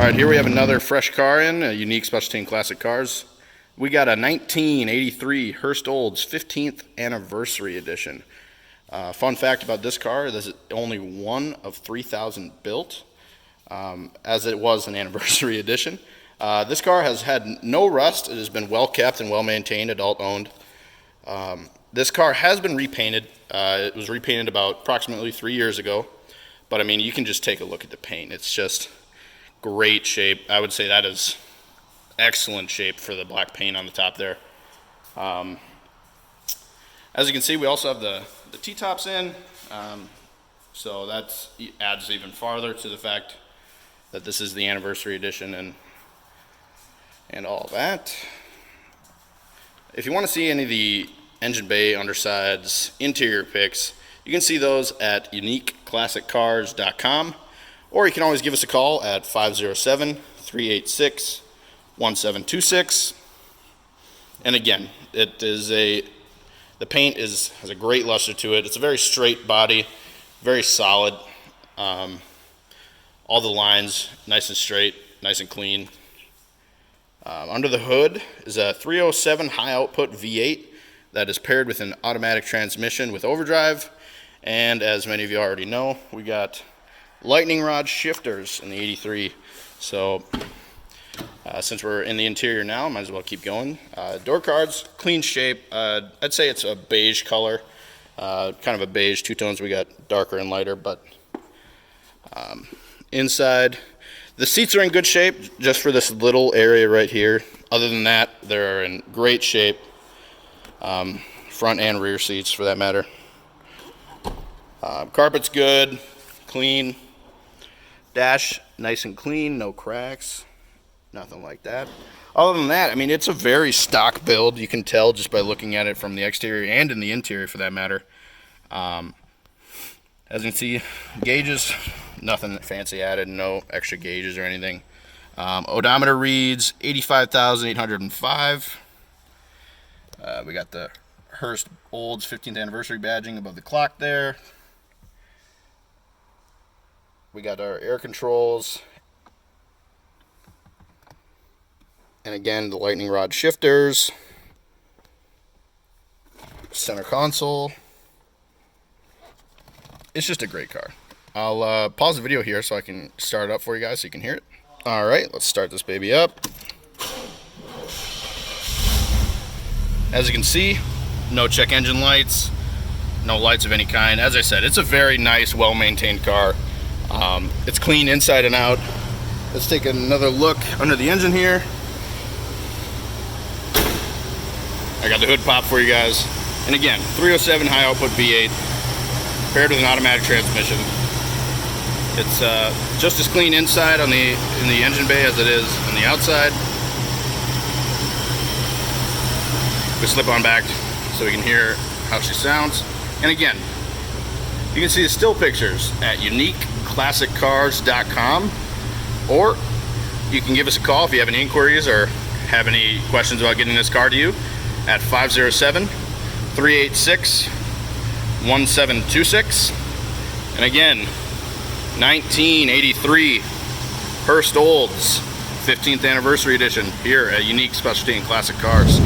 Alright, here we have another fresh car in, a unique specialty in classic cars. We got a 1983 Hurst Olds 15th Anniversary Edition. Fun fact about this car, this is only one of 3,000 built, as it was an anniversary edition. This car has had no rust. It has been well kept and well maintained, adult owned. This car has been repainted. It was repainted about approximately 3 years ago. But I mean, you can just take a look at the paint. It's just great shape. I would say that is excellent shape for the black paint on the top there. As you can see, we also have the T-tops in. So that adds even farther to the fact that this is the anniversary edition and all that. If you want to see any of the engine bay, undersides, interior pics, you can see those at uniqueclassiccars.com, or you can always give us a call at 507-386-1726. And again, the paint has a great luster to it. It's a very straight body, very solid. All the lines nice and straight, nice and clean. Under the hood is a 307 high output V8 that is paired with an automatic transmission with overdrive. And as many of you already know, we got lightning rod shifters in the 83. So since we're in the interior now, might as well keep going. Door cards, clean shape. I'd say it's a beige color, kind of a beige, two tones. We got darker and lighter, but inside, the seats are in good shape just for this little area right here. Other than that, they're in great shape. Front and rear seats for that matter. Carpet's good, clean. Dash nice and clean, no cracks, nothing like that. Other than that, I mean, it's a very stock build. You can tell just by looking at it from the exterior and in the interior for that matter. As you can see, gauges, nothing fancy added, no extra gauges or anything. Odometer reads 85,805. We got the Hurst Olds 15th anniversary badging above the clock there. We got our air controls. And again, the lightning rod shifters. Center console. It's just a great car. I'll pause the video here so I can start it up for you guys so you can hear it. All right, let's start this baby up. As you can see, no check engine lights, no lights of any kind. As I said, it's a very nice, well-maintained car. It's clean inside and out. Let's take another look under the engine here. I got the hood pop for you guys. And again, 307 high output V8 paired with an automatic transmission. It's just as clean inside in the engine bay as it is on the outside. We slip on back so we can hear how she sounds. And again, you can see the still pictures at uniqueclassiccars.com, or you can give us a call if you have any inquiries or have any questions about getting this car to you at 507-386-1726. And again, 1983 Hurst Olds 15th Anniversary Edition here at Unique Specialty in Classic Cars.